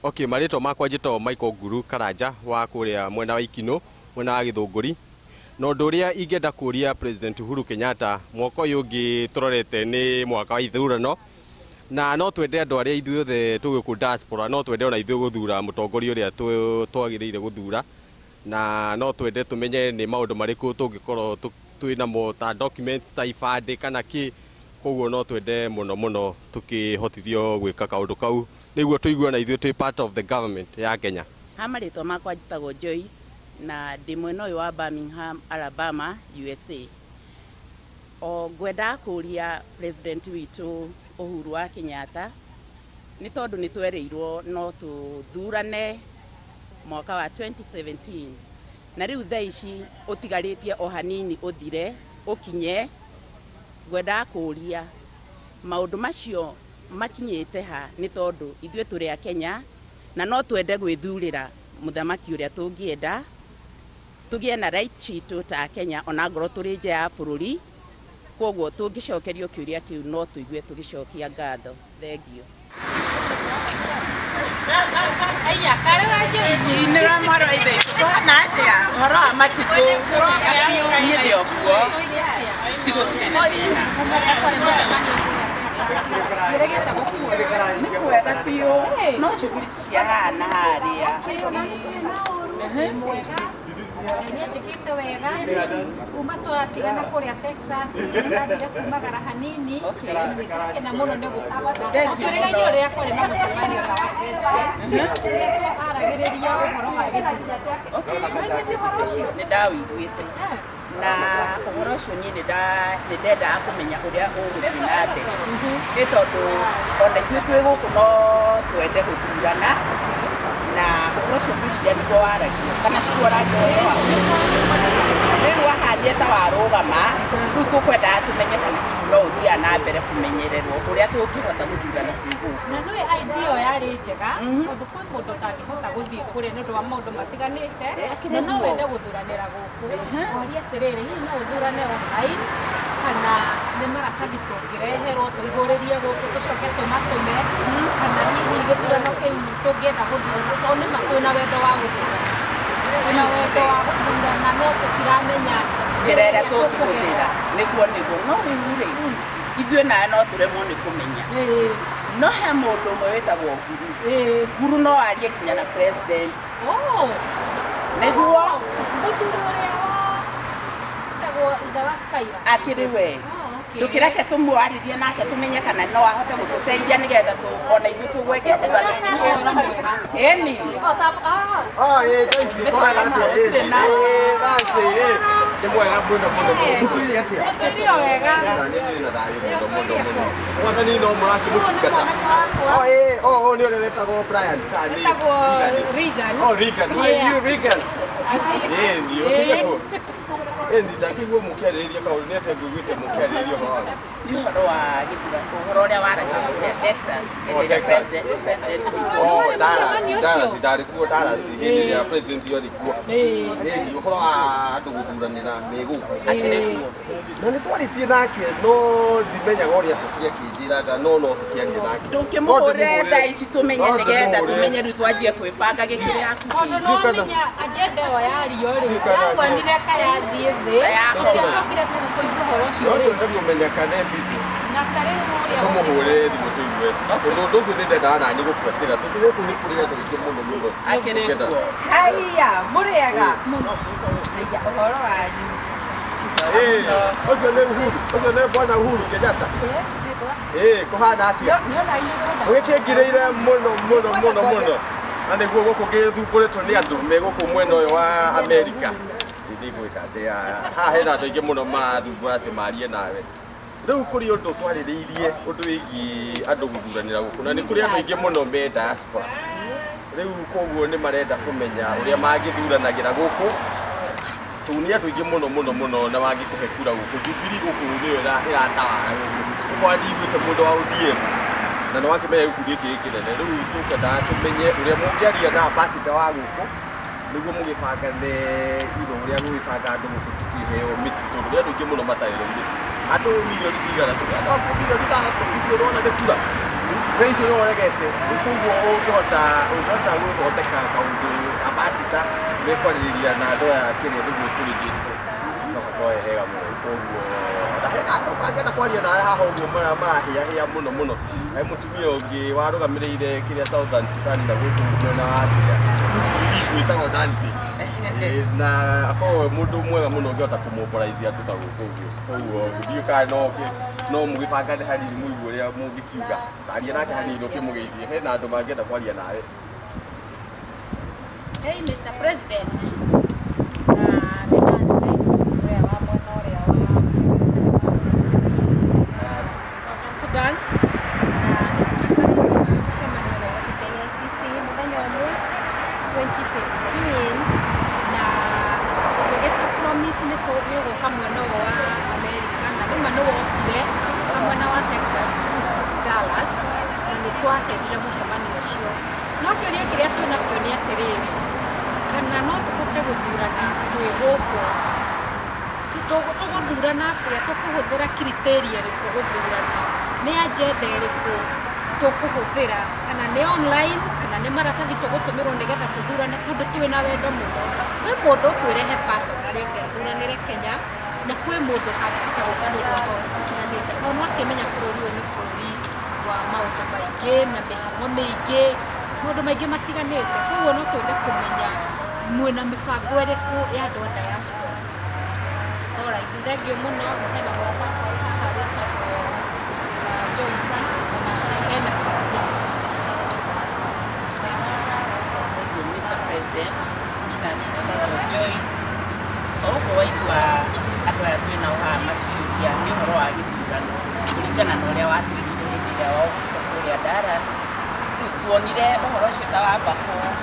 Okay, marito makwa njito Michael Nguru Karanja wa kuria mwena wa Ikino, mwena wa Githunguri. No nduria ingenda kuria President Uhuru Kenyatta mwaka uyu ungi turorete ni mwaka wa ithurano na no twende andu aria ithuothe tugiku diaspora no twende ona ithuĩ guthura mutongoria uria twagiriire guthura na no twende tumenye ni maundu mariku tungikorwo twinamo ta documents ta ibande kana ki koguo no twende muno tukihotithio gwika kaundu kau niguo tuiguana ithuĩ twi part of the government ya Kenya. Hamarĩtwa makwa njĩtagwo Joyce na ndĩ mwena ũyũ wa Birmingham, Alabama, USA. O ngwenda kũria President witũ Uhuru wa Kenyatta nĩ tondũ nĩ twerĩirwo no tũthurane mwaka wa 2017 na rĩu thaa ici ũtigarĩtie o hanini ũthire ũkinye. Ngwenda kũria maũndũ macio makinyĩte ha nĩ tondũ ithuĩ tũrĩ a Kenya na no twende gwĩthurĩra mũthamaki ũrĩa tũngĩenda tũgĩe na right citũ ta Kenya ona ngoro tũrĩ nja ya bũrũri. Koguo tũngĩcokerio kĩũria kĩu no tũigue tũgĩcokia ngatho. Thengio. Aya, karĩwa Joyce. Nĩ ramaro ithe. Twana atĩa horo wa matikũ. Niĩ ndĩ o kuo. Tigũtirĩ na thĩna. Nĩ kwega biũ. No shughuli ciahana harĩa. Njĩkĩte wega kuma twatigana kũrĩa Texas ndathire kumagara hanini na mũno nĩ twĩrĩgainie ũrĩa kũrĩ na mũcemanio wa president aragĩrĩria ũhoro wa gĩthurano. Nĩ ndawĩiguĩte na ũhoro ũcio niĩ nĩ ndendaga kũmenya ũrĩa ũgũthiĩ na mbere nĩ tondũ ona ithuĩ twĩ gũkũ no twende gũthurana na ũhoro ũcio ngwĩciria nĩguo waragio kana tiguo ũragia ũhoro waku. Rĩu wahandie ta warũgama rĩu tũkwendaga tũmenye kana hihi no ũthiaga na mbere kũmenyererwo ũrĩa tũngĩhota gũthurana twĩ gũkũ. Na nĩ idea yarĩ njega tondũ kwĩ mũndũ ũtangĩhota gũthiĩ kũrĩa nĩ ũndũ wa maũndũ matiganĩte na no wende gũthuranĩra gũkũ. Ũria atĩrĩrĩ hihi no ũthurane online kana nĩ maratathi tũngĩreherwo tũihũrĩrie gũkũ tũcoke tũmatũme kana hihi gĩthurano kĩu tũngĩenda gũthurana tondũ nĩ twĩna wendo wa gũthurana. Twĩna wendo wa gũthurana no tũtiramenya njĩra ĩrĩa tũngĩhũthĩra nĩguo no rĩu-rĩ ithuĩ nawe no tũremwo nĩ kũmenya. No he mũndũ ũmwe wĩtagwo Nguru. Nguru no arie nginya na president. Nĩguo mũthuri ũrĩa wĩtagwo ithe wa Skyla akĩrĩ we ndũkĩreke tũmwarĩrie nake tũmenye kana no ahote gũtũteithia nĩgetha ona ithuĩ tũgwĩke kĩgano ĩni nĩ mwega mũno mũthuri atĩa mũthuri wega mwathani no mũrakĩmũtungata nĩ ũrĩa wĩtagwo Brian Regan. Regan ndio tũgĩkwo ndakĩiguo mũkĩarĩrĩria kaũndũ nĩ atĩ ngũiguĩte mũkĩarĩrĩria ũhoro wa nĩ ũhoro wa gĩthurano ũhoro ũrĩa waragio kũrĩa Texas hĩndĩ ĩrĩa president Dallas ndarĩ kuo Dallas hĩndĩ ĩrĩa president yarĩ kuo nĩ ũhoro wa andũ gũthuranĩra me gũkũ na nĩ twarĩtie nake no ndimenyaga ũrĩa cokia kĩnjĩraga no tũkĩaria nake ndũkĩmũhũre thaa ici tũmenye nĩgetha tũmenye rĩu twanjie kwĩbanga gĩkĩrĩ hakuhĩ. Tondũ no menya agenda ĩyo yario-rĩ yaguanire kayathiĩ thĩ tũgĩcokire kũigua ũhoro ũcio rĩ tũmenya kana busy na tarĩu ũrĩa tũmũhũre thimũ tũigue ũndũ ũcio nĩ ndendaga nani gũbuatĩra tondũ gũkũ nĩ kũrĩ andũ aingĩ mũno akĩrĩ kuo. Haiya mũrĩega aiya ũhoro wanyu ũcio nĩ bwana Uhuru Kenyatta kũhana atĩa gwĩkĩngĩrĩire mũno na nĩguo gũkũ gĩthumbũrĩtwo nĩ andũ me gũkũ mwena ũyũ wa Amerika ndigwĩka atĩ haha hena andũ aingĩ mũno marathumbũra atĩ marie nawe. Rĩu kũrĩ ũndũ twarĩrĩirie ũndũ wĩgiĩ andũ gũthuranĩra gũkũ na nĩ kũrĩ andũ aingĩ mũno me diaspora. Rĩu koguo nĩ marenda kũmenya ũrĩa mangĩthuranagĩra gũkũ tũni andũ aingĩ mũno na mangĩkũhe kura gũkũ Jubilee gũkũ nĩyo ĩratawara gũkũ kwa ndigwĩte mũndũ wa ODM na nĩ wakĩmenya gĩkundi gĩkĩ kĩnene. Rĩu tũkwendaga tũmenye ũrĩa mũngĩaria na ambassador wa gũkũ nĩguo mũgĩbangane ũrĩa gũgĩbanga andũ gũkũ tũkĩheo mĩtu tondũ nĩ andũ aingĩ mũno matarĩ na mĩtu andũ milioni cigana tũgenda milioni 3 icio ũrona nĩ kura Raisi no regete. Ukugo ungehota guthondeka kaundu ambassador mekwariria na andu aya kiri niguo tu register. No hoye hega muno ukugo. Ndahega andu mangenda kwaria nawe haha uguo marahia muno. Ai mutumia ungi warugamiriire kiria Southern Sudan na guku mwena wa Kenya. Gwitagwo Nancy. Na ako mundu mwega muno ungehota kumumbaraithia andu ta guku uguo. Koguo ndiuka no mugibangane hari muigu uria mungikiuga aria nake hanini ukimugeithie hena andu mangenda kwaria nawe. Hey Mr. President, ni Nancy uria wa mwena uria wa Sudan na mshamanio na KICC muthenya umwe 2015 na yogeta promise ni tuguo kamwe no wa America na rĩu no wokire kamwe na wa Texas Dallas na nĩ twatendire mũcemanio ũcio no kĩũria kĩrĩa twĩnakĩo nĩ atĩrĩrĩ kana no tũhote gũthurana twĩ gũkũ tũgũthurana atĩa tũkũhũthĩra criteria ĩrĩkũ gũthurana nĩ agenda ĩrĩkũ tũkũhũthĩra kana nĩ online kana nĩ maratathi tũgũtũmĩrwo nĩgetha tũthurane tondũ twĩna wendo mũno kwĩ mũndũ ũkwĩrehe personally ũkĩthuranĩre Kenya na kwĩ mũndũ kangĩhota gũka nĩ ũndũ wa maũndũ matiganĩte tondũ akĩmenya bũrũri ũyũ nĩ bũrũri wa maũndũ maingĩ na mĩhang'o mĩingĩ maũndũ maingĩ matiganĩte koguo no twende kũmenya mwĩna mĩbango ĩrĩkũ ya andũ a diaspora. Alright, thengiũ mũno na hena mũrata haha wĩtagwo Joyce hena kĩũria. Thank you, Mr. President. Nĩtagwo Joyce. Oguo waigua andũ aya twĩnao haha makĩũria nĩ ũhoro wa gĩthurano kũringana na ũrĩa watwĩrire hĩndĩ ĩrĩa wokire kũrĩa Dallas. Rĩu tuonire ũhoro ũcio ta wamba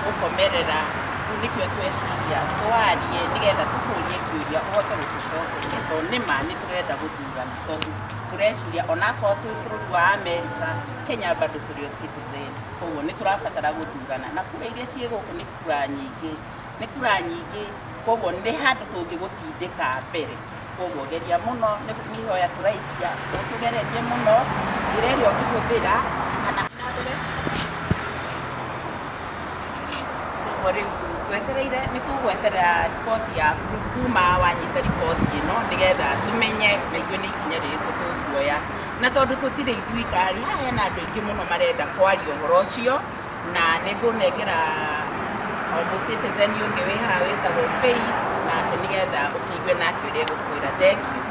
gũkomerera rĩu nĩkĩo tweciria twarie nĩgetha tũkũrie kĩũria ũhote gũtũcokeria tondũ nĩma nĩ tũrenda gũthurana tondũ tureciria onakorwo twĩ bũrũri wa America Kenya bado tũrĩ o citizen koguo nĩ tũrabatara gũthurana na kura iria ciĩ gũkũ nĩ kura nyingĩ koguo nĩ handũ tũngĩgũtindĩka mbere koguo geria mũno nĩ ihoya tũraikia ũtũgererie mũno njĩra ĩrĩa ũngĩhũthĩra kana koguo rĩu twetereire nĩ tũgweterera riboti yaku kuma wanyita riboti ĩno nĩgetha tũmenye na ithuĩ nĩ ikinya rĩrĩkũ tũkuoya na tondũ tũtirĩ thirikari haha hena andũ aingĩ mũno marenda kwaria ũhoro ũcio na nĩ ngũnengera mũcitizen ũngĩ wĩ haha wĩtagwo Faith nake nĩgetha ũkĩigue nake ũrĩa egũkwĩra. Thank you.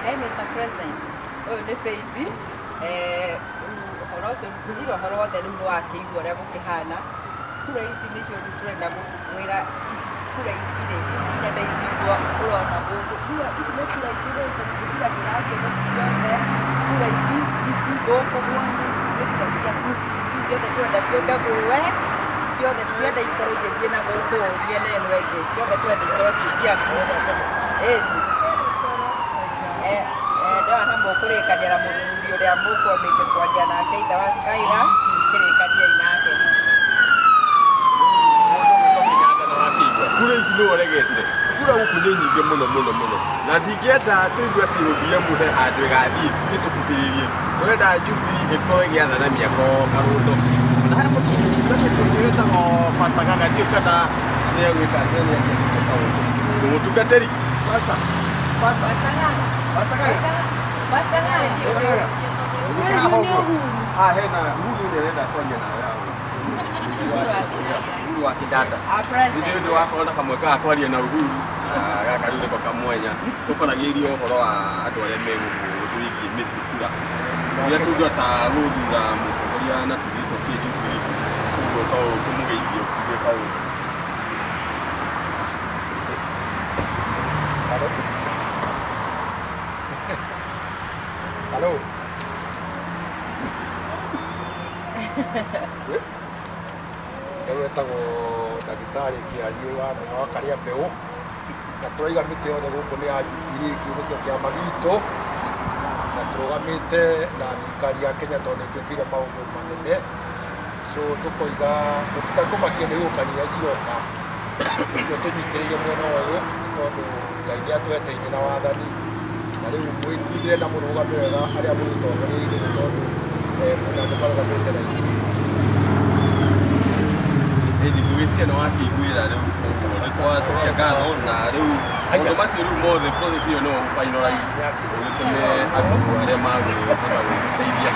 Hey Mr. President, ũyũ nĩ Faith ũhoro ũcio ndugire ũhoro wothe rĩu nĩ wakĩigua ũrĩa gũkĩhana kura ici nĩcio tũrenda gũkwĩra kura ici rĩ nenda ici ũrona gũkũ kura ici nĩ kura ingĩ gũkũ gũciragĩra acio ciothe kura ici gũkũ guothe nĩ kura ciaku ici ciothe tũrenda ciũke gwĩwe ciothe tũrenda ikorwo igĩthiĩ na gũkũ mĩena ĩno ĩngĩ ciothe tũrenda ikorwo ciĩ ciaku ndawa mũkũrĩkanĩra mũthuri ũrĩa mũkwambĩte kwaria nake ithe wa Skylar kĩrĩkaniai nake kura ici no regete kura gũkũ nĩ nyingĩ mũno na ndingĩenda tũigue atĩ ODM he handũ ĩgathiĩ ĩtũkuhĩrĩrie tũrenda Jubilee ĩkorwo ĩgĩathana mĩaka karũndo na he mũtungatĩri wĩtagwo Pastor Gaga ndiũ kana nĩ egwĩka mũtungatĩri hena Uhuru nĩ arenda kwaria nawe Uhuru wa Kenyatta nĩ ũndũ wakorwo na kamwe ka kwaria na Uhuru gaka rĩu nĩko kamwenya tũkoragĩrio ũhoro wa andũ arĩa megũkũ wĩgiĩ mĩtukura rĩrĩa tũngĩhota gũthura mũtongoria na tũgĩcokie Jubilee ũguo to tũmũgeithie tuge kaũndũ. Hello. Wetagwo ndagĩtarĩ Kĩariĩ wa mĩhawa karĩa mbeũ na tũraiga mĩtĩ yothe gũkũ nĩ ya Jubilee kĩu nĩkĩo kĩama gitũ na tũrũgamĩte na thirikari ya Kenya tondũ nĩ twĩkĩire maũndũ manene so tũkoiga tũtikae kũmakia nĩ gũkanĩra ciroka nĩkĩo tũnyitĩrĩire mwena ũyũ nĩ tondũ Ngai nĩ atũheteire na wathani na rĩu mwĩkindĩre na mũrũgame wega arĩa mũgĩtongoreirie nĩ tondũ mwena nĩ marũgamĩte na inyuĩ. Ĩni gwĩciria nĩ wakĩiguĩra rĩu nĩ twacokia ngatho na rĩu maũndũ macio rĩu mothe process ĩyo no finalize ũgĩtũme andũ arĩa magũhota gũteithia.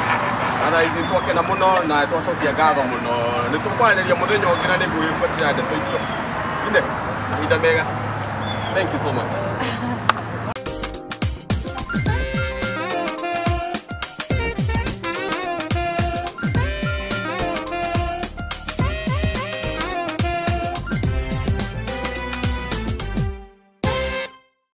Otherwise twakena mũno na twacokia ngatho mũno. Nĩ tũkwaranĩria mũthenya ũngĩ na nĩ ngũgĩbuatĩrĩra ndeto icio. Ine mahinda mega. Thank you so much.